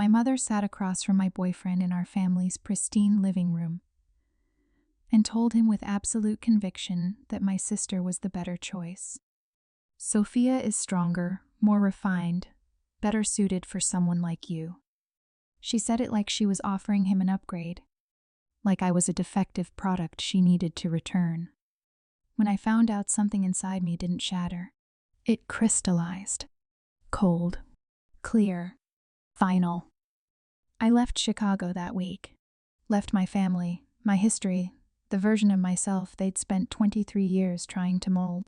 My mother sat across from my boyfriend in our family's pristine living room and told him with absolute conviction that my sister was the better choice. Sophia is stronger, more refined, better suited for someone like you. She said it like she was offering him an upgrade, like I was a defective product she needed to return. When I found out, something inside me didn't shatter. It crystallized. Cold. Clear. Final. I left Chicago that week. Left my family, my history, the version of myself they'd spent 23 years trying to mold.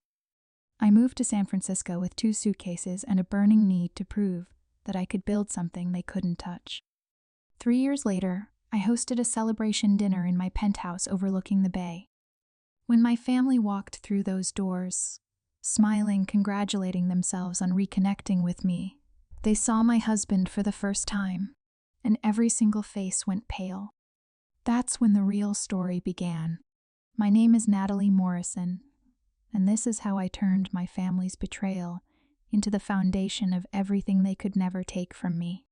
I moved to San Francisco with 2 suitcases and a burning need to prove that I could build something they couldn't touch. 3 years later, I hosted a celebration dinner in my penthouse overlooking the bay. When my family walked through those doors, smiling, congratulating themselves on reconnecting with me, they saw my husband for the first time, and every single face went pale. That's when the real story began. My name is Natalie Morrison, and this is how I turned my family's betrayal into the foundation of everything they could never take from me.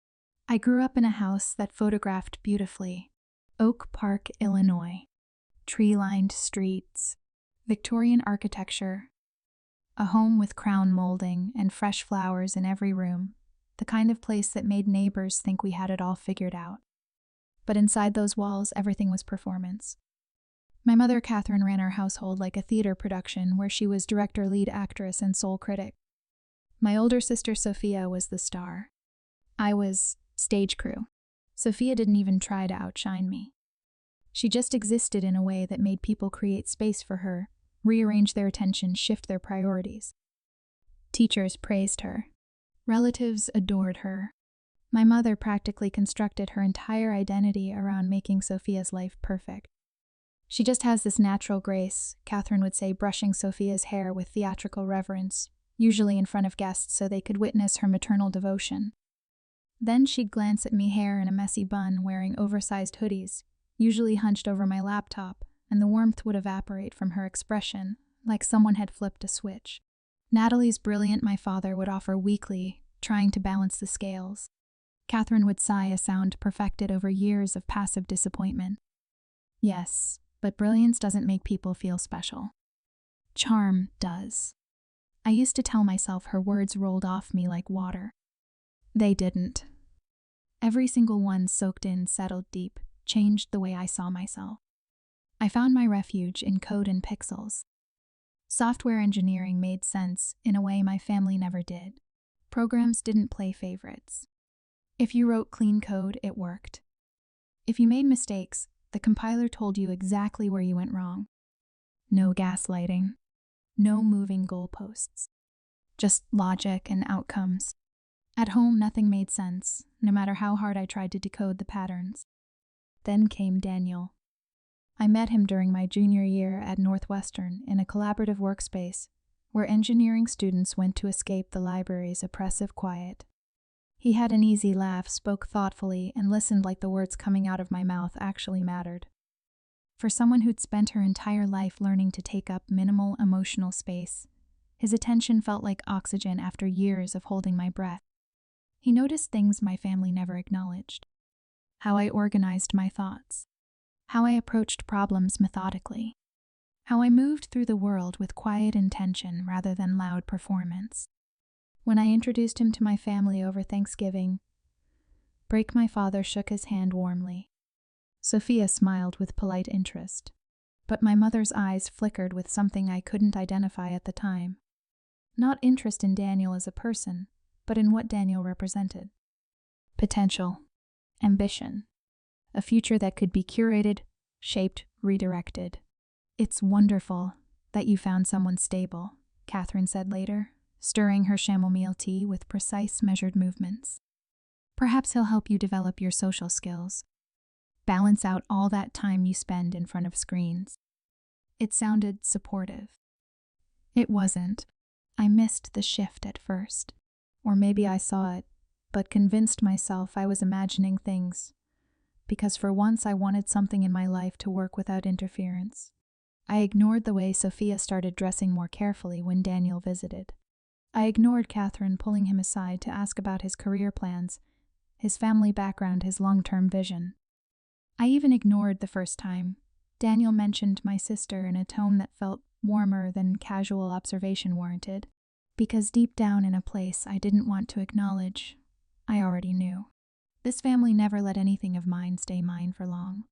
I grew up in a house that photographed beautifully. Oak Park, Illinois. Tree-lined streets, Victorian architecture, a home with crown molding and fresh flowers in every room, the kind of place that made neighbors think we had it all figured out. But inside those walls, everything was performance. My mother, Catherine, ran our household like a theater production where she was director, lead actress, and sole critic. My older sister, Sophia, was the star. I was stage crew. Sophia didn't even try to outshine me. She just existed in a way that made people create space for her, rearrange their attention, shift their priorities. Teachers praised her. Relatives adored her. My mother practically constructed her entire identity around making Sophia's life perfect. She just has this natural grace, Catherine would say, brushing Sophia's hair with theatrical reverence, usually in front of guests so they could witness her maternal devotion. Then she'd glance at me, hair in a messy bun, wearing oversized hoodies, usually hunched over my laptop, and the warmth would evaporate from her expression, like someone had flipped a switch. Natalie's brilliant, my father would offer weekly, trying to balance the scales. Catherine would sigh, a sound perfected over years of passive disappointment. Yes, but brilliance doesn't make people feel special. Charm does. I used to tell myself her words rolled off me like water. They didn't. Every single one soaked in, settled deep, changed the way I saw myself. I found my refuge in code and pixels. Software engineering made sense in a way my family never did. Programs didn't play favorites. If you wrote clean code, it worked. If you made mistakes, the compiler told you exactly where you went wrong. No gaslighting. No moving goalposts. Just logic and outcomes. At home, nothing made sense, no matter how hard I tried to decode the patterns. Then came Daniel. I met him during my junior year at Northwestern in a collaborative workspace where engineering students went to escape the library's oppressive quiet. He had an easy laugh, spoke thoughtfully, and listened like the words coming out of my mouth actually mattered. For someone who'd spent her entire life learning to take up minimal emotional space, his attention felt like oxygen after years of holding my breath. He noticed things my family never acknowledged. How I organized my thoughts. How I approached problems methodically. How I moved through the world with quiet intention rather than loud performance. When I introduced him to my family over Thanksgiving, my father shook his hand warmly. Sophia smiled with polite interest, but my mother's eyes flickered with something I couldn't identify at the time. Not interest in Daniel as a person, but in what Daniel represented. Potential. Ambition. A future that could be curated, shaped, redirected. "It's wonderful that you found someone stable," Catherine said later, stirring her chamomile tea with precise, measured movements. "Perhaps he'll help you develop your social skills. Balance out all that time you spend in front of screens." It sounded supportive. It wasn't. I missed the shift at first. Or maybe I saw it, but convinced myself I was imagining things. Because for once I wanted something in my life to work without interference. I ignored the way Sophia started dressing more carefully when Daniel visited. I ignored Catherine pulling him aside to ask about his career plans, his family background, his long-term vision. I even ignored the first time. Daniel mentioned my sister in a tone that felt warmer than casual observation warranted, because deep down in a place I didn't want to acknowledge, I already knew. This family never let anything of mine stay mine for long.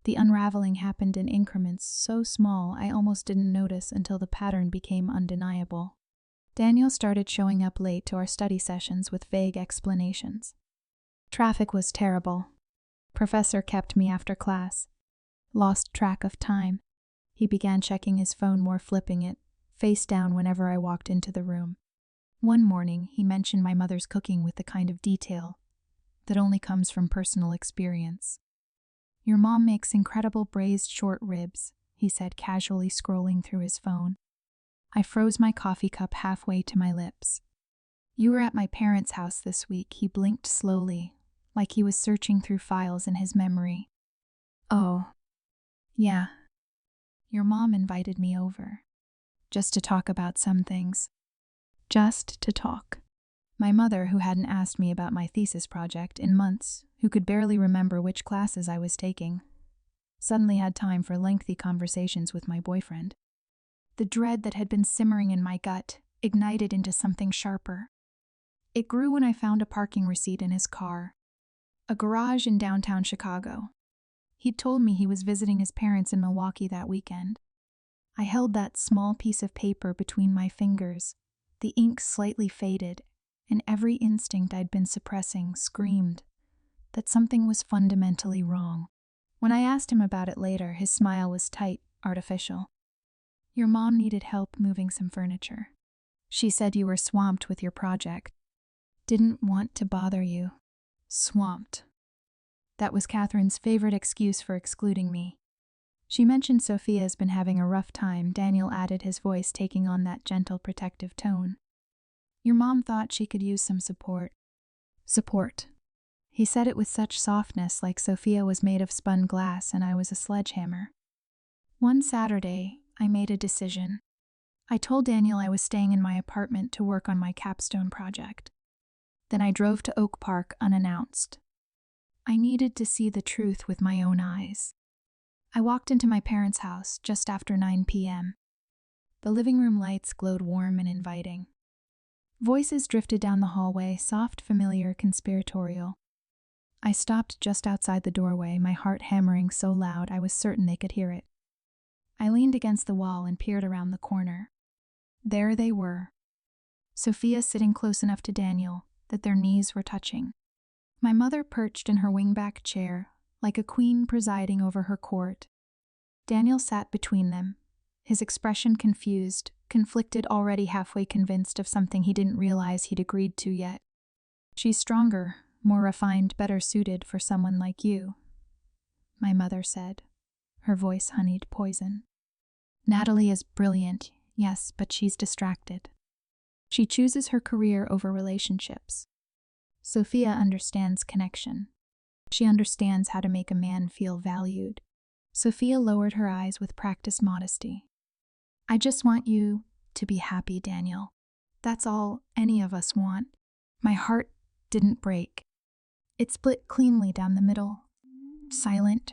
The unraveling happened in increments so small I almost didn't notice until the pattern became undeniable. Daniel started showing up late to our study sessions with vague explanations. Traffic was terrible. Professor kept me after class. Lost track of time. He began checking his phone, more flipping it, face down whenever I walked into the room. One morning, he mentioned my mother's cooking with the kind of detail that only comes from personal experience. "Your mom makes incredible braised short ribs," he said, casually scrolling through his phone. I froze my coffee cup halfway to my lips. "You were at my parents' house this week," he blinked slowly, like he was searching through files in his memory. "Oh, yeah. Your mom invited me over. Just to talk about some things. Just to talk." My mother, who hadn't asked me about my thesis project in months, who could barely remember which classes I was taking, suddenly had time for lengthy conversations with my boyfriend. The dread that had been simmering in my gut ignited into something sharper. It grew when I found a parking receipt in his car. A garage in downtown Chicago. He'd told me he was visiting his parents in Milwaukee that weekend. I held that small piece of paper between my fingers, the ink slightly faded, and every instinct I'd been suppressing screamed that something was fundamentally wrong. When I asked him about it later, his smile was tight, artificial. "Your mom needed help moving some furniture. She said you were swamped with your project. Didn't want to bother you." Swamped. That was Catherine's favorite excuse for excluding me. She mentioned Sophia's been having a rough time, Daniel added, his voice taking on that gentle, protective tone. "Your mom thought she could use some support." Support. He said it with such softness, like Sophia was made of spun glass and I was a sledgehammer. One Saturday, I made a decision. I told Daniel I was staying in my apartment to work on my capstone project. Then I drove to Oak Park unannounced. I needed to see the truth with my own eyes. I walked into my parents' house just after 9 p.m. The living room lights glowed warm and inviting. Voices drifted down the hallway, soft, familiar, conspiratorial. I stopped just outside the doorway, my heart hammering so loud I was certain they could hear it. I leaned against the wall and peered around the corner. There they were. Sophia sitting close enough to Daniel that their knees were touching. My mother perched in her wingback chair, like a queen presiding over her court. Daniel sat between them, his expression confused, conflicted, already halfway convinced of something he didn't realize he'd agreed to yet. "She's stronger, more refined, better suited for someone like you," my mother said, her voice honeyed poison. "Natalie is brilliant, yes, but she's distracted. She chooses her career over relationships. Sophia understands connection. She understands how to make a man feel valued." Sophia lowered her eyes with practiced modesty. "I just want you to be happy, Daniel. That's all any of us want." My heart didn't break. It split cleanly down the middle. Silent.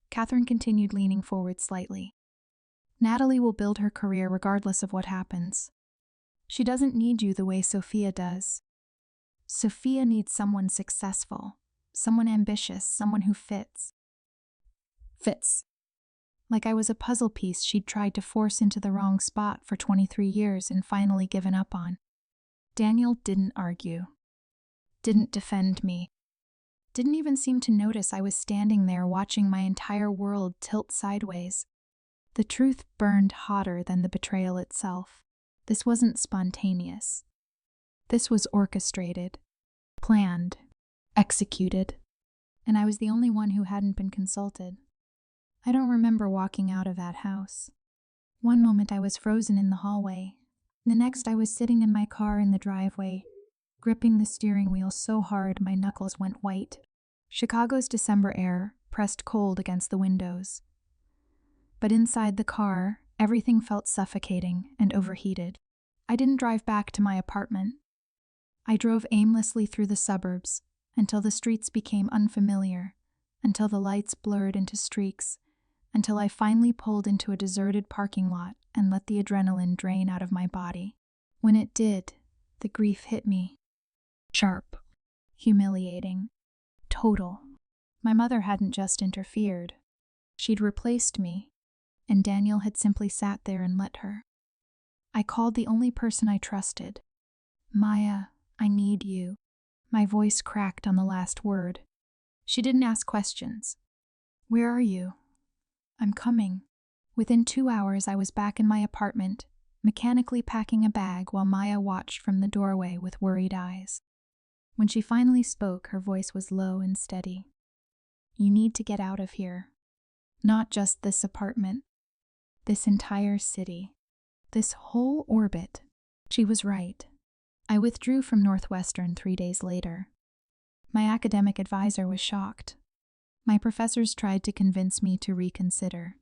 Catherine continued, leaning forward slightly. "Natalie will build her career regardless of what happens. She doesn't need you the way Sophia does. Sophia needs someone successful, someone ambitious, someone who fits. Like I was a puzzle piece she'd tried to force into the wrong spot for 23 years and finally given up on. Daniel didn't argue. Didn't defend me. Didn't even seem to notice I was standing there watching my entire world tilt sideways. The truth burned hotter than the betrayal itself. This wasn't spontaneous. This was orchestrated, planned, executed, and I was the only one who hadn't been consulted. I don't remember walking out of that house. One moment I was frozen in the hallway. The next I was sitting in my car in the driveway, gripping the steering wheel so hard my knuckles went white. Chicago's December air pressed cold against the windows. But inside the car, everything felt suffocating and overheated. I didn't drive back to my apartment. I drove aimlessly through the suburbs until the streets became unfamiliar, until the lights blurred into streaks, until I finally pulled into a deserted parking lot and let the adrenaline drain out of my body. When it did, the grief hit me. Sharp, humiliating, total. My mother hadn't just interfered. She'd replaced me, and Daniel had simply sat there and let her. I called the only person I trusted. Maya, I need you. My voice cracked on the last word. She didn't ask questions. Where are you? I'm coming. Within 2 hours, I was back in my apartment, mechanically packing a bag while Maya watched from the doorway with worried eyes. When she finally spoke, her voice was low and steady. You need to get out of here. Not just this apartment. This entire city. This whole orbit. She was right. I withdrew from Northwestern 3 days later. My academic advisor was shocked. My professors tried to convince me to reconsider.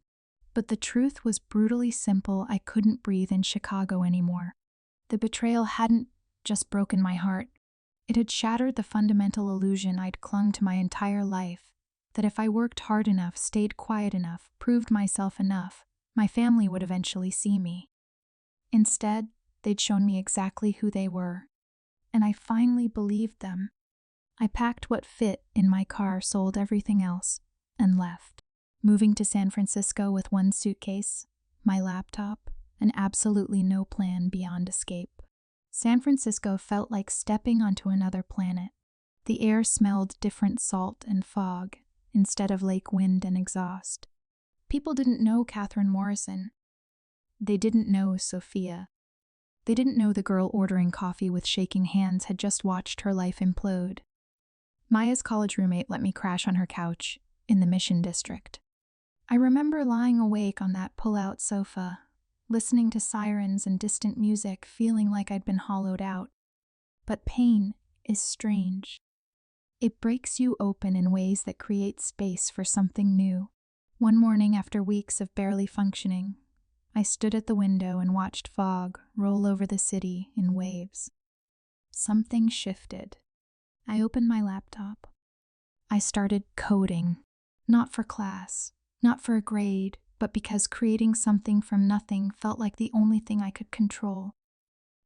But the truth was brutally simple. I couldn't breathe in Chicago anymore. The betrayal hadn't just broken my heart. It had shattered the fundamental illusion I'd clung to my entire life, that if I worked hard enough, stayed quiet enough, proved myself enough, my family would eventually see me. Instead, they'd shown me exactly who they were, and I finally believed them. I packed what fit in my car, sold everything else, and left, moving to San Francisco with 1 suitcase, my laptop, and absolutely no plan beyond escape. San Francisco felt like stepping onto another planet. The air smelled different salt and fog, instead of lake wind and exhaust. People didn't know Catherine Morrison. They didn't know Sophia. They didn't know the girl ordering coffee with shaking hands had just watched her life implode. Maya's college roommate let me crash on her couch in the Mission District. I remember lying awake on that pull-out sofa, listening to sirens and distant music, feeling like I'd been hollowed out. But pain is strange. It breaks you open in ways that create space for something new. One morning, after weeks of barely functioning, I stood at the window and watched fog roll over the city in waves. Something shifted. I opened my laptop. I started coding, not for class, not for a grade, but because creating something from nothing felt like the only thing I could control.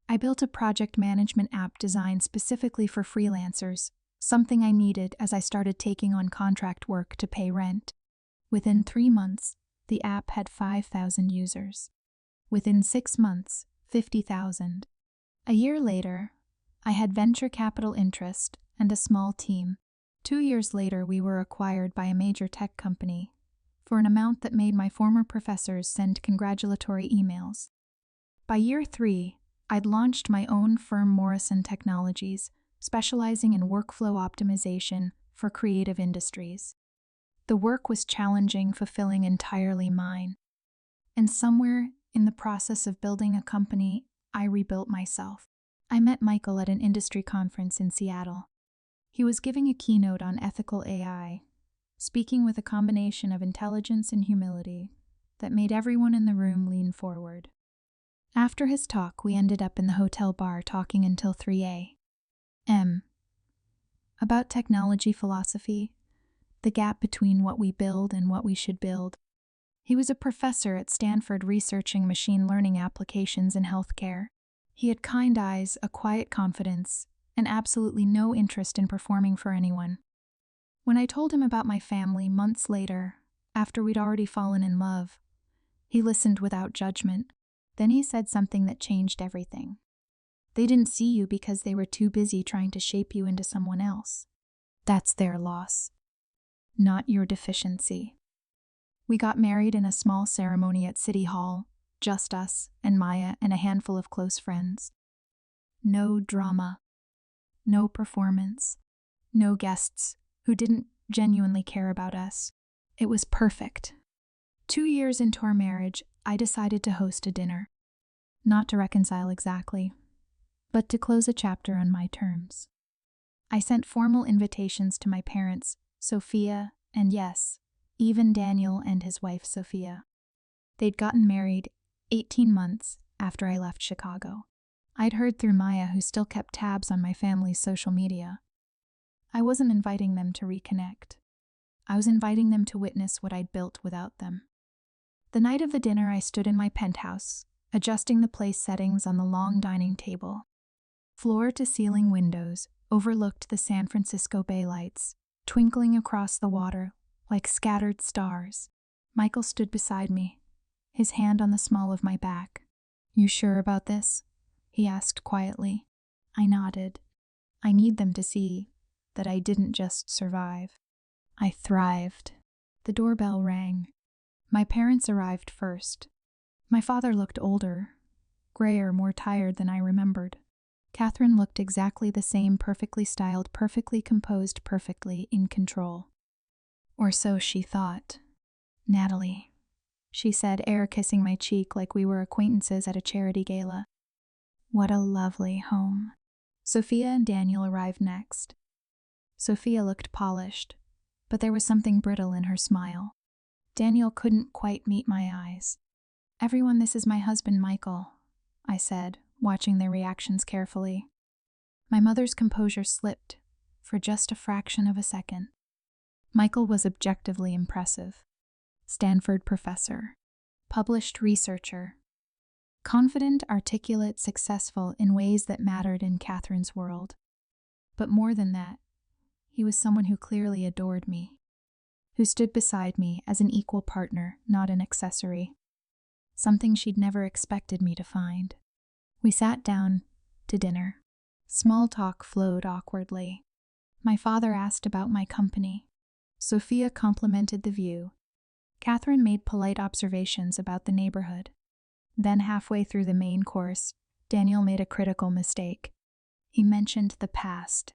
I built a project management app designed specifically for freelancers, something I needed as I started taking on contract work to pay rent. Within 3 months, the app had 5,000 users. Within 6 months, 50,000. A year later, I had venture capital interest and a small team. 2 years later, we were acquired by a major tech company for an amount that made my former professors send congratulatory emails. By year 3, I'd launched my own firm, Morrison Technologies, specializing in workflow optimization for creative industries. The work was challenging, fulfilling, entirely mine. And somewhere in the process of building a company, I rebuilt myself. I met Michael at an industry conference in Seattle. He was giving a keynote on ethical AI, speaking with a combination of intelligence and humility that made everyone in the room lean forward. After his talk, we ended up in the hotel bar talking until 3 a.m. about technology philosophy, the gap between what we build and what we should build. He was a professor at Stanford researching machine learning applications in healthcare. He had kind eyes, a quiet confidence, and absolutely no interest in performing for anyone. When I told him about my family months later, after we'd already fallen in love, he listened without judgment. Then he said something that changed everything. They didn't see you because they were too busy trying to shape you into someone else. That's their loss, not your deficiency. We got married in a small ceremony at City Hall, just us and Maya and a handful of close friends. No drama, no performance, no guests who didn't genuinely care about us. It was perfect. 2 years into our marriage, I decided to host a dinner. Not to reconcile exactly, but to close a chapter on my terms. I sent formal invitations to my parents, Sophia, and yes, even Daniel and his wife, Sophia. They'd gotten married 18 months after I left Chicago. I'd heard through Maya, who still kept tabs on my family's social media. I wasn't inviting them to reconnect. I was inviting them to witness what I'd built without them. The night of the dinner, I stood in my penthouse, adjusting the place settings on the long dining table. Floor-to-ceiling windows overlooked the San Francisco Bay lights, twinkling across the water like scattered stars. Michael stood beside me, his hand on the small of my back. "You sure about this?" he asked quietly. I nodded. I need them to see that I didn't just survive. I thrived. The doorbell rang. My parents arrived first. My father looked older, grayer, more tired than I remembered. Catherine looked exactly the same, perfectly styled, perfectly composed, perfectly in control. Or so she thought. "Natalie," she said, air kissing my cheek like we were acquaintances at a charity gala. "What a lovely home." Sophia and Daniel arrived next. Sophia looked polished, but there was something brittle in her smile. Daniel couldn't quite meet my eyes. "Everyone, this is my husband, Michael," I said, watching their reactions carefully. My mother's composure slipped for just a fraction of a second. Michael was objectively impressive. Stanford professor, published researcher, confident, articulate, successful in ways that mattered in Catherine's world. But more than that, he was someone who clearly adored me, who stood beside me as an equal partner, not an accessory. Something she'd never expected me to find. We sat down to dinner. Small talk flowed awkwardly. My father asked about my company. Sophia complimented the view. Catherine made polite observations about the neighborhood. Then, halfway through the main course, Daniel made a critical mistake. He mentioned the past.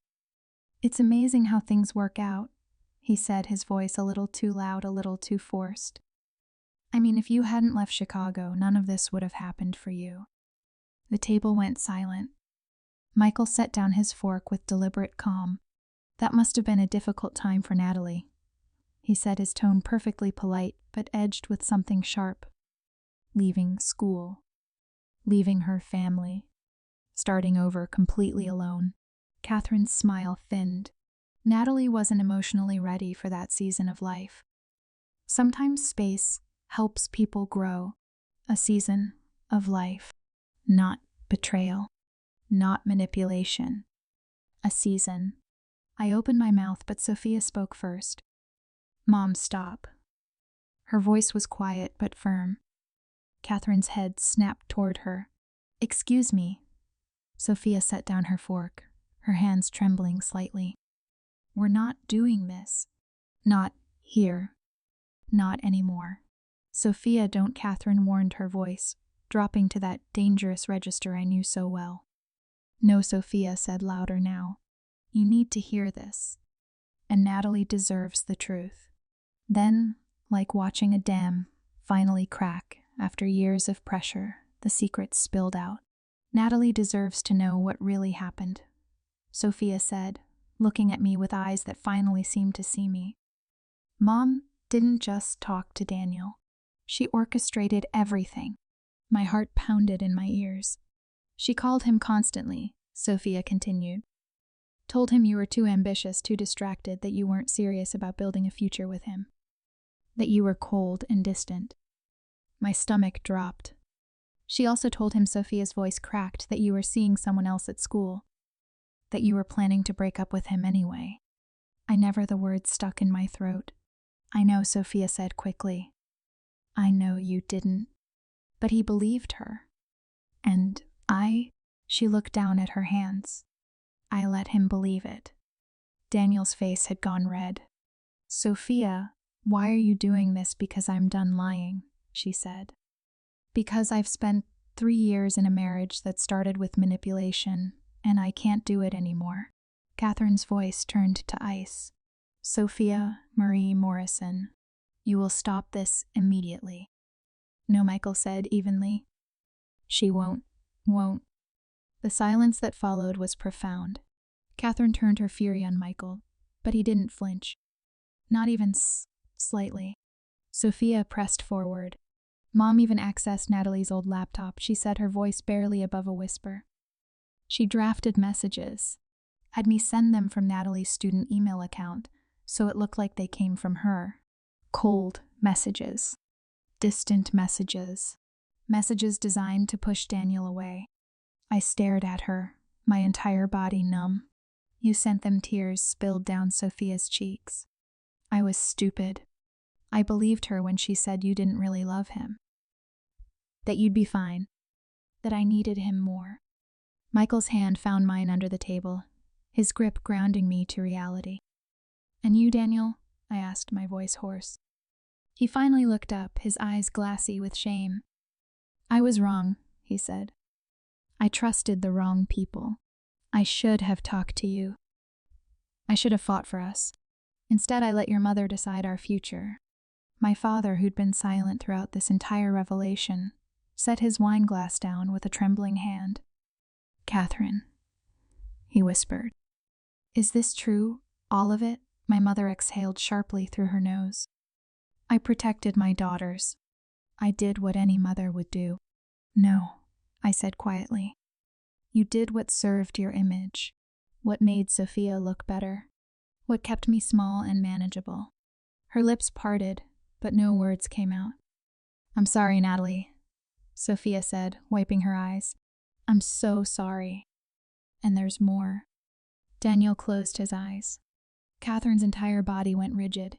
"It's amazing how things work out," he said, his voice a little too loud, a little too forced. "I mean, if you hadn't left Chicago, none of this would have happened for you." The table went silent. Michael set down his fork with deliberate calm. "That must have been a difficult time for Natalie," he said, his tone perfectly polite but edged with something sharp. "Leaving school, leaving her family, starting over completely alone." Catherine's smile thinned. Natalie wasn't emotionally ready for that season of life. Sometimes space helps people grow. A season of life, not betrayal, not manipulation. A season. I opened my mouth, but Sophia spoke first. "Mom, stop." Her voice was quiet but firm. Catherine's head snapped toward her. "Excuse me." Sophia set down her fork, her hands trembling slightly. "We're not doing this. Not here. Not anymore." "Sophia, don't," Catherine warned, her voice dropping to that dangerous register I knew so well. "No," Sophia said louder now. "You need to hear this. And Natalie deserves the truth." Then, like watching a dam finally crack after years of pressure, the secret spilled out. "Natalie deserves to know what really happened," Sophia said, looking at me with eyes that finally seemed to see me. "Mom didn't just talk to Daniel. She orchestrated everything." My heart pounded in my ears. "She called him constantly," Sophia continued. "Told him you were too ambitious, too distracted, that you weren't serious about building a future with him. That you were cold and distant." My stomach dropped. "She also told him," Sophia's voice cracked, "that you were seeing someone else at school. That you were planning to break up with him anyway." The words stuck in my throat. "I know," Sophia said quickly. "I know you didn't." But he believed her. And she looked down at her hands. "I let him believe it." Daniel's face had gone red. "Sophia, why are you doing this?" "Because I'm done lying," she said. "Because I've spent 3 years in a marriage that started with manipulation, and I can't do it anymore." Catherine's voice turned to ice. "Sophia Marie Morrison, you will stop this immediately." "No," Michael said evenly. "She won't. The silence that followed was profound. Catherine turned her fury on Michael, but he didn't flinch. Not even slightly. Sophia pressed forward. "Mom even accessed Natalie's old laptop," she said, her voice barely above a whisper. She drafted messages, had me send them from Natalie's student email account, so it looked like they came from her. Cold messages. Distant messages. Messages designed to push Daniel away. I stared at her, my entire body numb. You sent them. Tears spilled down Sophia's cheeks. I was stupid. I believed her when she said you didn't really love him. That you'd be fine. That I needed him more. Michael's hand found mine under the table, his grip grounding me to reality. And you, Daniel? I asked, my voice hoarse. He finally looked up, his eyes glassy with shame. I was wrong, he said. I trusted the wrong people. I should have talked to you. I should have fought for us. Instead, I let your mother decide our future. My father, who'd been silent throughout this entire revelation, set his wine glass down with a trembling hand. Catherine, he whispered. Is this true? All of it? My mother exhaled sharply through her nose. I protected my daughters. I did what any mother would do. No, I said quietly. You did what served your image, what made Sophia look better, what kept me small and manageable. Her lips parted, but no words came out. I'm sorry, Natalie, Sophia said, wiping her eyes. I'm so sorry. And there's more. Daniel closed his eyes. Catherine's entire body went rigid.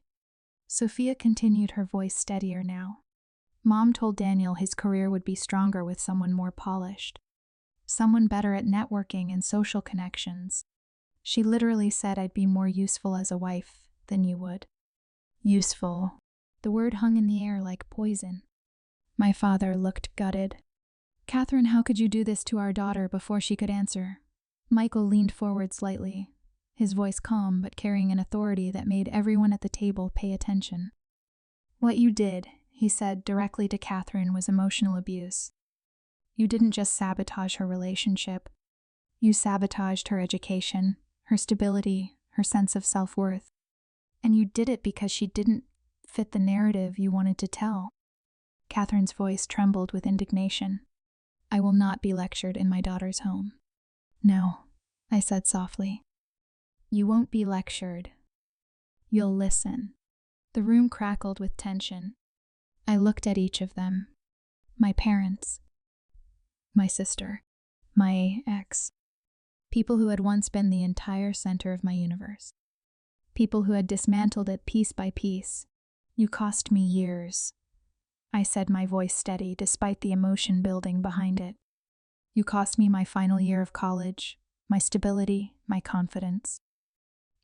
Sophia continued, her voice steadier now. Mom told Daniel his career would be stronger with someone more polished. Someone better at networking and social connections. She literally said I'd be more useful as a wife than you would. Useful. The word hung in the air like poison. My father looked gutted. Catherine, how could you do this to our daughter? Before she could answer, Michael leaned forward slightly, his voice calm but carrying an authority that made everyone at the table pay attention. What you did, he said directly to Catherine, was emotional abuse. You didn't just sabotage her relationship. You sabotaged her education, her stability, her sense of self-worth. And you did it because she didn't fit the narrative you wanted to tell. Catherine's voice trembled with indignation. I will not be lectured in my daughter's home. No, I said softly. You won't be lectured. You'll listen. The room crackled with tension. I looked at each of them. My parents. My sister. My ex. People who had once been the entire center of my universe. People who had dismantled it piece by piece. You cost me years. I said, my voice steady despite the emotion building behind it. You cost me my final year of college, my stability, my confidence.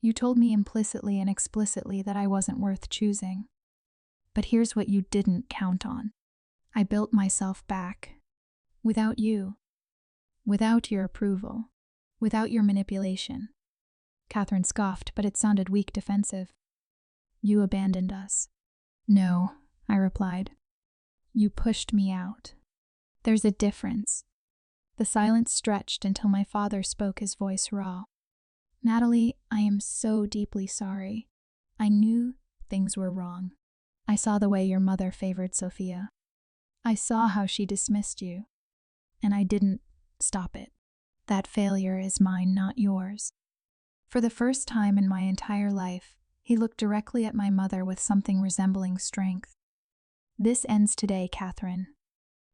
You told me implicitly and explicitly that I wasn't worth choosing. But here's what you didn't count on. I built myself back. Without you. Without your approval. Without your manipulation. Catherine scoffed, but it sounded weak, defensive. You abandoned us. No, I replied. You pushed me out. There's a difference. The silence stretched until my father spoke, his voice raw. Natalie, I am so deeply sorry. I knew things were wrong. I saw the way your mother favored Sophia. I saw how she dismissed you. And I didn't stop it. That failure is mine, not yours. For the first time in my entire life, he looked directly at my mother with something resembling strength. This ends today, Catherine.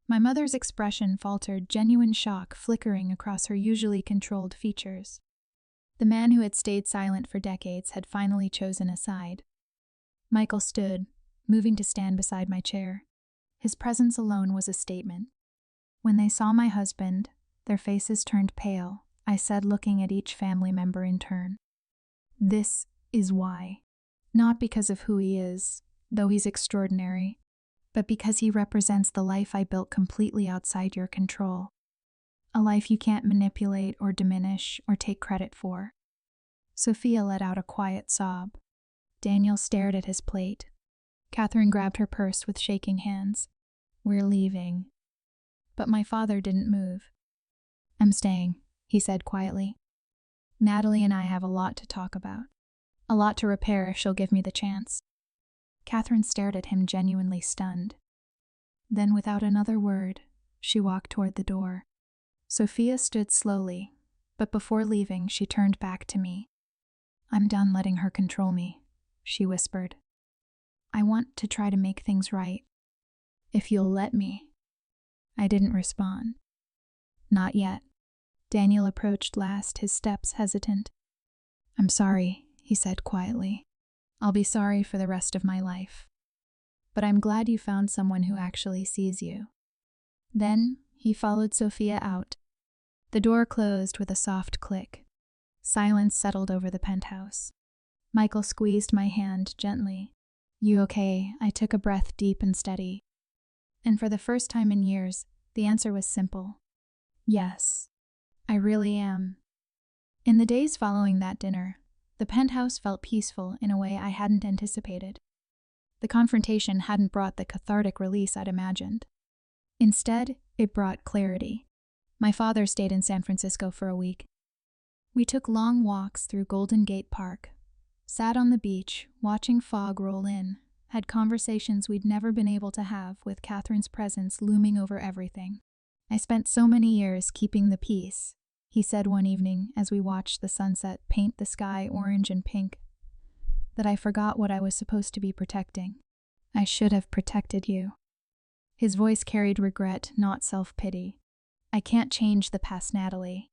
My mother's expression faltered, genuine shock flickering across her usually controlled features. The man who had stayed silent for decades had finally chosen a side. Michael stood, moving to stand beside my chair. His presence alone was a statement. When they saw my husband, their faces turned pale, I said, looking at each family member in turn. This is why. Not because of who he is, though he's extraordinary, but because he represents the life I built completely outside your control. A life you can't manipulate or diminish or take credit for. Sophia let out a quiet sob. Daniel stared at his plate. Catherine grabbed her purse with shaking hands. We're leaving. But my father didn't move. I'm staying, he said quietly. Natalie and I have a lot to talk about. A lot to repair if she'll give me the chance. Catherine stared at him, genuinely stunned. Then, without another word, she walked toward the door. Sophia stood slowly, But before leaving, she turned back to me. "I'm done letting her control me," she whispered. "I want to try to make things right. If you'll let me." I didn't respond. "Not yet." Daniel approached last, his steps hesitant. "I'm sorry," he said quietly. "I'll be sorry for the rest of my life. But I'm glad you found someone who actually sees you." Then he followed Sophia out. The door closed with a soft click. Silence settled over the penthouse. Michael squeezed my hand gently. "You okay?" I took a breath deep and steady. And for the first time in years, the answer was simple. "Yes, I really am." In the days following that dinner, the penthouse felt peaceful in a way I hadn't anticipated. The confrontation hadn't brought the cathartic release I'd imagined. Instead, it brought clarity. My father stayed in San Francisco for a week. We took long walks through Golden Gate Park, sat on the beach, watching fog roll in, had conversations we'd never been able to have with Catherine's presence looming over everything. "I spent so many years keeping the peace," he said one evening as we watched the sunset paint the sky orange and pink, "that I forgot what I was supposed to be protecting. I should have protected you." His voice carried regret, not self-pity. "I can't change the past, Natalie,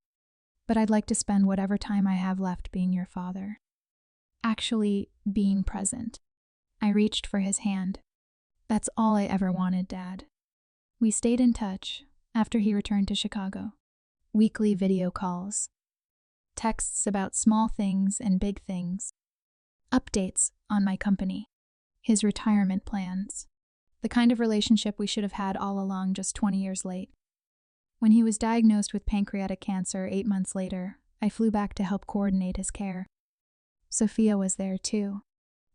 but I'd like to spend whatever time I have left being your father. Actually, being present." I reached for his hand. "That's all I ever wanted, Dad." We stayed in touch after he returned to Chicago. Weekly video calls. Texts about small things and big things. Updates on my company. His retirement plans. The kind of relationship we should have had all along, just 20 years late. When he was diagnosed with pancreatic cancer 8 months later, I flew back to help coordinate his care. Sophia was there too.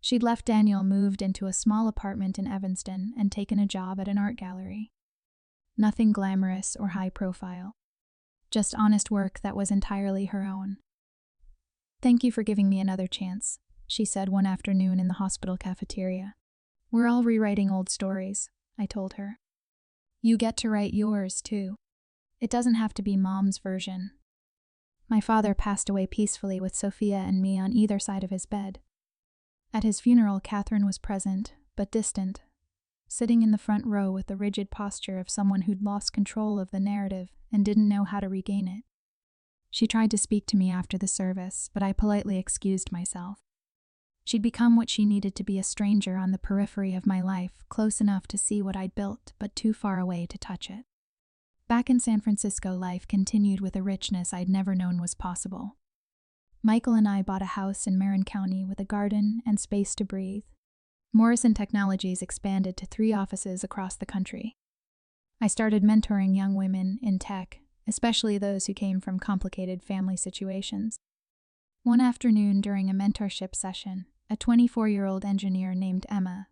She'd left Daniel, moved into a small apartment in Evanston, and taken a job at an art gallery. Nothing glamorous or high profile. Just honest work that was entirely her own. "Thank you for giving me another chance," she said one afternoon in the hospital cafeteria. "We're all rewriting old stories," I told her. "You get to write yours too. It doesn't have to be Mom's version." My father passed away peacefully with Sophia and me on either side of his bed. At his funeral, Catherine was present, but distant, sitting in the front row with the rigid posture of someone who'd lost control of the narrative and didn't know how to regain it. She tried to speak to me after the service, but I politely excused myself. She'd become what she needed to be, a stranger on the periphery of my life, close enough to see what I'd built, but too far away to touch it. Back in San Francisco, life continued with a richness I'd never known was possible. Michael and I bought a house in Marin County with a garden and space to breathe. Morrison Technologies expanded to 3 offices across the country. I started mentoring young women in tech, especially those who came from complicated family situations. One afternoon during a mentorship session, a 24-year-old engineer named Emma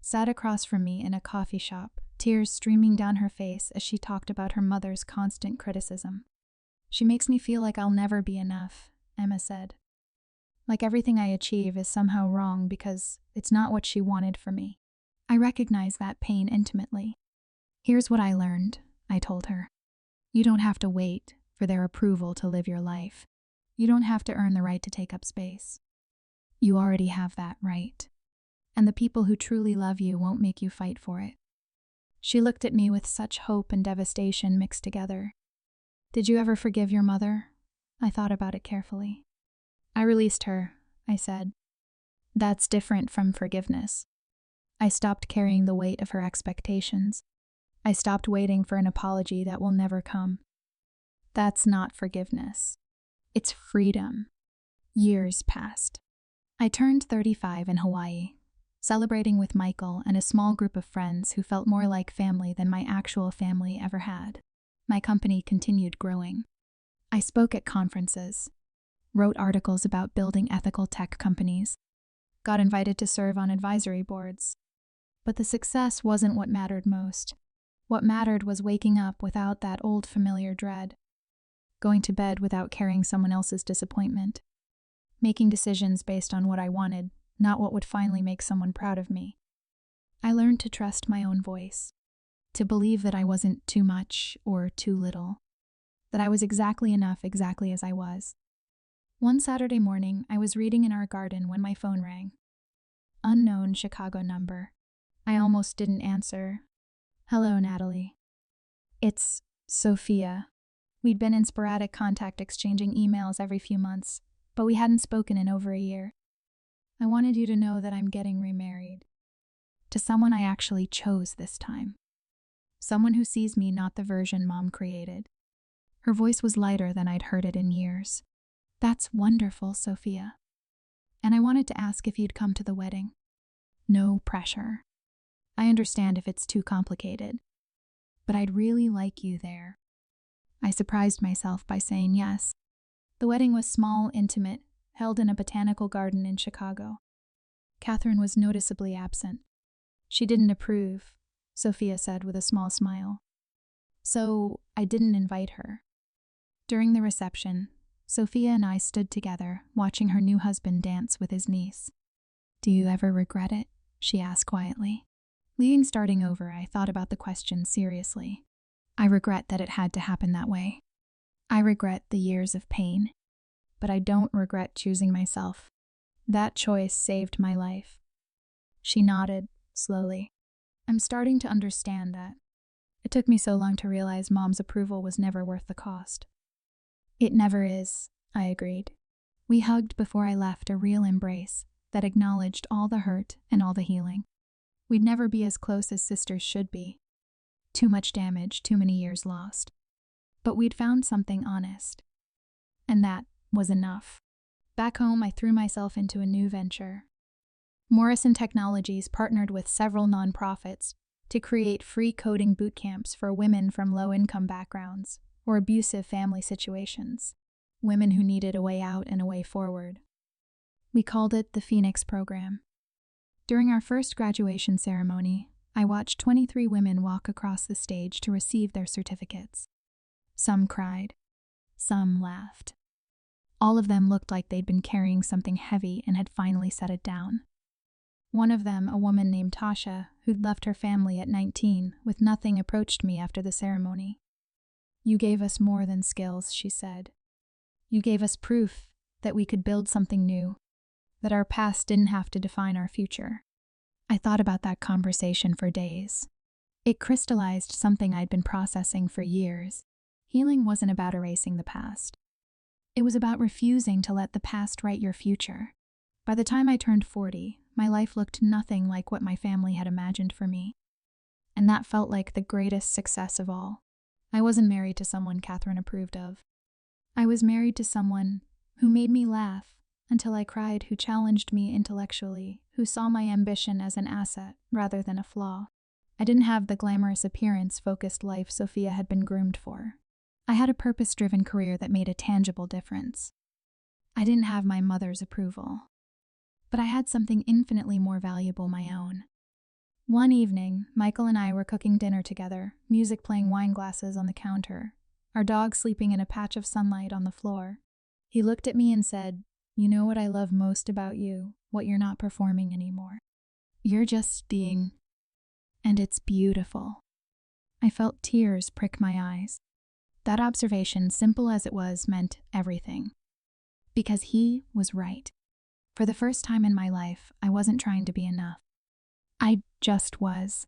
sat across from me in a coffee shop, tears streaming down her face as she talked about her mother's constant criticism. "She makes me feel like I'll never be enough," Emma said. "Like everything I achieve is somehow wrong because it's not what she wanted for me." I recognize that pain intimately. "Here's what I learned," I told her. "You don't have to wait for their approval to live your life. You don't have to earn the right to take up space. You already have that right. And the people who truly love you won't make you fight for it." She looked at me with such hope and devastation mixed together. "Did you ever forgive your mother?" I thought about it carefully. "I released her," I said. "That's different from forgiveness. I stopped carrying the weight of her expectations. I stopped waiting for an apology that will never come. That's not forgiveness. It's freedom." Years passed. I turned 35 in Hawaii, celebrating with Michael and a small group of friends who felt more like family than my actual family ever had. My company continued growing. I spoke at conferences, wrote articles about building ethical tech companies, got invited to serve on advisory boards. But the success wasn't what mattered most. What mattered was waking up without that old familiar dread, going to bed without carrying someone else's disappointment, making decisions based on what I wanted, not what would finally make someone proud of me. I learned to trust my own voice, to believe that I wasn't too much or too little, that I was exactly enough exactly as I was. One Saturday morning, I was reading in our garden when my phone rang. Unknown Chicago number. I almost didn't answer. Hello, Natalie. It's Sophia. We'd been in sporadic contact exchanging emails every few months, but we hadn't spoken in over a year. I wanted you to know that I'm getting remarried. To someone I actually chose this time. Someone who sees me not the version Mom created. Her voice was lighter than I'd heard it in years. That's wonderful, Sophia. And I wanted to ask if you'd come to the wedding. No pressure. I understand if it's too complicated. But I'd really like you there. I surprised myself by saying yes. The wedding was small, intimate, held in a botanical garden in Chicago. Catherine was noticeably absent. She didn't approve, Sophia said with a small smile. So I didn't invite her. During the reception, Sophia and I stood together, watching her new husband dance with his niece. Do you ever regret it? She asked quietly. Leaving starting over, I thought about the question seriously. I regret that it had to happen that way. I regret the years of pain. But I don't regret choosing myself. That choice saved my life. She nodded, slowly. I'm starting to understand that. It took me so long to realize Mom's approval was never worth the cost. It never is, I agreed. We hugged before I left, a real embrace that acknowledged all the hurt and all the healing. We'd never be as close as sisters should be. Too much damage, too many years lost. But we'd found something honest. And that was enough. Back home, I threw myself into a new venture. Morrison Technologies partnered with several nonprofits to create free coding boot camps for women from low-income backgrounds or abusive family situations, women who needed a way out and a way forward. We called it the Phoenix Program. During our first graduation ceremony, I watched 23 women walk across the stage to receive their certificates. Some cried. Some laughed. All of them looked like they'd been carrying something heavy and had finally set it down. One of them, a woman named Tasha, who'd left her family at 19 with nothing, approached me after the ceremony. You gave us more than skills, she said. You gave us proof that we could build something new, that our past didn't have to define our future. I thought about that conversation for days. It crystallized something I'd been processing for years. Healing wasn't about erasing the past. It was about refusing to let the past write your future. By the time I turned 40, my life looked nothing like what my family had imagined for me. And that felt like the greatest success of all. I wasn't married to someone Catherine approved of. I was married to someone who made me laugh until I cried, who challenged me intellectually, who saw my ambition as an asset rather than a flaw. I didn't have the glamorous appearance-focused life Sophia had been groomed for. I had a purpose-driven career that made a tangible difference. I didn't have my mother's approval. But I had something infinitely more valuable, my own. One evening, Michael and I were cooking dinner together, music playing, wine glasses on the counter, our dog sleeping in a patch of sunlight on the floor. He looked at me and said, "You know what I love most about you? What you're not performing anymore. You're just being. And it's beautiful." I felt tears prick my eyes. That observation, simple as it was, meant everything. Because he was right. For the first time in my life, I wasn't trying to be enough. I just was.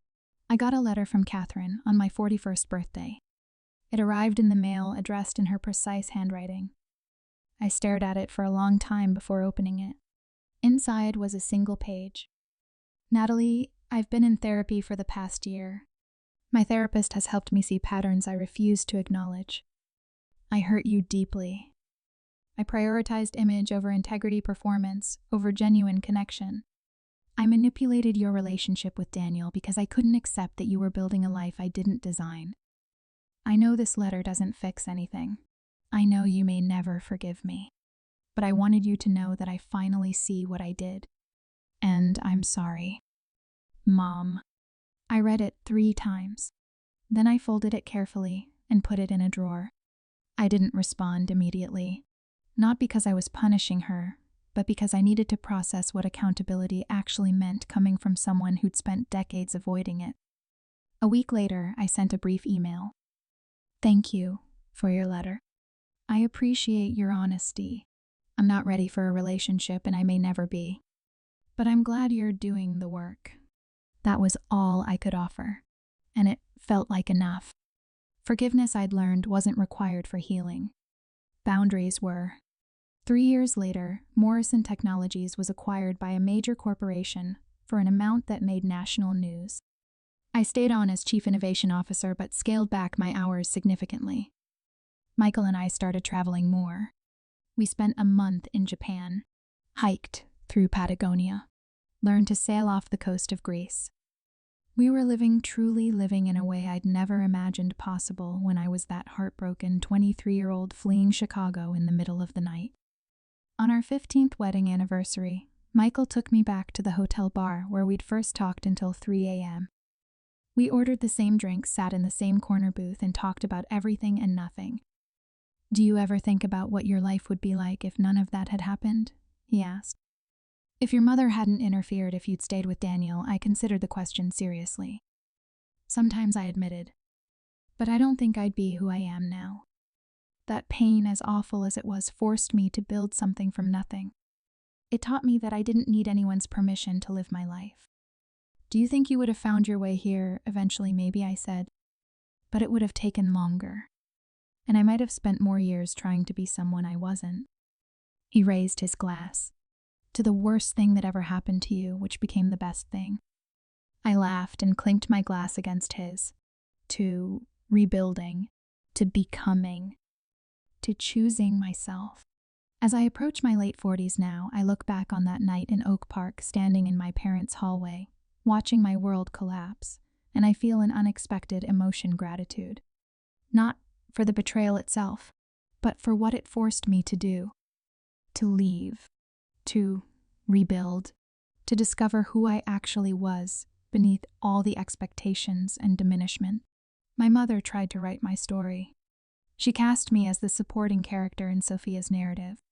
I got a letter from Catherine on my 41st birthday. It arrived in the mail, addressed in her precise handwriting. I stared at it for a long time before opening it. Inside was a single page. Natalie, I've been in therapy for the past year. My therapist has helped me see patterns I refuse to acknowledge. I hurt you deeply. I prioritized image over integrity, performance over genuine connection. I manipulated your relationship with Daniel because I couldn't accept that you were building a life I didn't design. I know this letter doesn't fix anything. I know you may never forgive me. But I wanted you to know that I finally see what I did. And I'm sorry. Mom. I read it 3 times. Then I folded it carefully and put it in a drawer. I didn't respond immediately. Not because I was punishing her, but because I needed to process what accountability actually meant coming from someone who'd spent decades avoiding it. A week later, I sent a brief email. Thank you for your letter. I appreciate your honesty. I'm not ready for a relationship and I may never be. But I'm glad you're doing the work. That was all I could offer, and it felt like enough. Forgiveness, I'd learned, wasn't required for healing. Boundaries were. 3 years later, Morrison Technologies was acquired by a major corporation for an amount that made national news. I stayed on as Chief Innovation Officer but scaled back my hours significantly. Michael and I started traveling more. We spent a month in Japan, hiked through Patagonia, learned to sail off the coast of Greece. We were truly living in a way I'd never imagined possible when I was that heartbroken 23-year-old fleeing Chicago in the middle of the night. On our 15th wedding anniversary, Michael took me back to the hotel bar where we'd first talked until 3 a.m. We ordered the same drinks, sat in the same corner booth, and talked about everything and nothing. "Do you ever think about what your life would be like if none of that had happened?" he asked. "If your mother hadn't interfered, if you'd stayed with Daniel," I considered the question seriously. Sometimes, I admitted, "But I don't think I'd be who I am now. That pain, as awful as it was, forced me to build something from nothing. It taught me that I didn't need anyone's permission to live my life." "Do you think you would have found your way here eventually?" "Maybe," I said. "But it would have taken longer. And I might have spent more years trying to be someone I wasn't." He raised his glass. "To the worst thing that ever happened to you, which became the best thing." I laughed and clinked my glass against his. To rebuilding, to becoming, to choosing myself. As I approach my late 40s now, I look back on that night in Oak Park, standing in my parents' hallway, watching my world collapse, and I feel an unexpected emotion, gratitude. Not for the betrayal itself, but for what it forced me to do. To leave, to rebuild, to discover who I actually was beneath all the expectations and diminishment. My mother tried to write my story. She cast me as the supporting character in Sophia's narrative.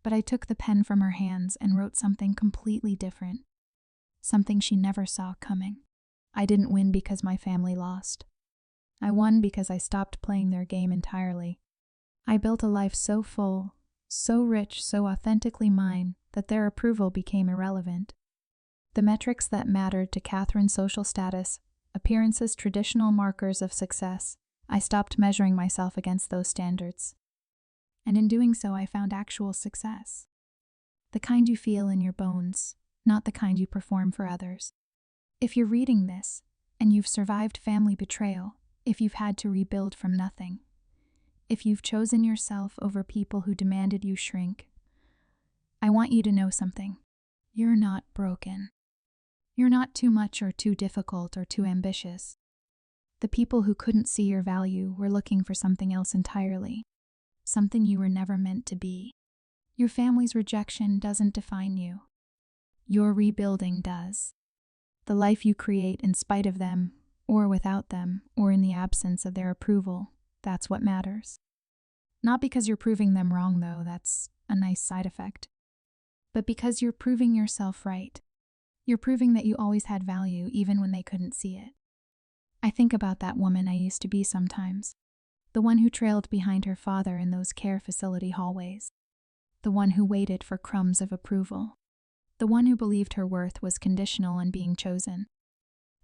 But I took the pen from her hands and wrote something completely different. Something she never saw coming. I didn't win because my family lost. I won because I stopped playing their game entirely. I built a life so full, so rich, so authentically mine, that their approval became irrelevant. The metrics that mattered to Catherine's social status, appearances, traditional markers of success, I stopped measuring myself against those standards. And in doing so, I found actual success. The kind you feel in your bones, not the kind you perform for others. If you're reading this, and you've survived family betrayal, if you've had to rebuild from nothing, if you've chosen yourself over people who demanded you shrink, I want you to know something. You're not broken. You're not too much or too difficult or too ambitious. The people who couldn't see your value were looking for something else entirely, something you were never meant to be. Your family's rejection doesn't define you. Your rebuilding does. The life you create in spite of them, or without them, or in the absence of their approval, that's what matters. Not because you're proving them wrong, though, that's a nice side effect, but because you're proving yourself right. You're proving that you always had value, even when they couldn't see it. I think about that woman I used to be sometimes, the one who trailed behind her father in those care facility hallways, the one who waited for crumbs of approval, the one who believed her worth was conditional on being chosen.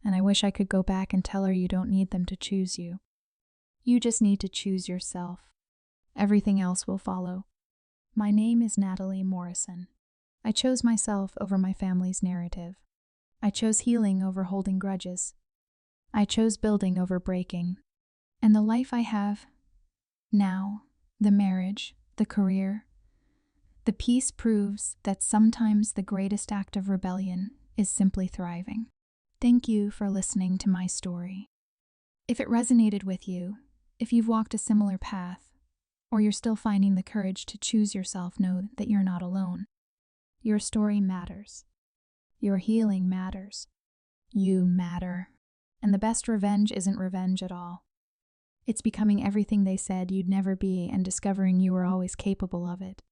And I wish I could go back and tell her you don't need them to choose you. You just need to choose yourself. Everything else will follow. My name is Natalie Morrison. I chose myself over my family's narrative. I chose healing over holding grudges. I chose building over breaking. And the life I have now, the marriage, the career, the peace proves that sometimes the greatest act of rebellion is simply thriving. Thank you for listening to my story. If it resonated with you, if you've walked a similar path, or you're still finding the courage to choose yourself, know that you're not alone. Your story matters. Your healing matters. You matter. And the best revenge isn't revenge at all. It's becoming everything they said you'd never be and discovering you were always capable of it.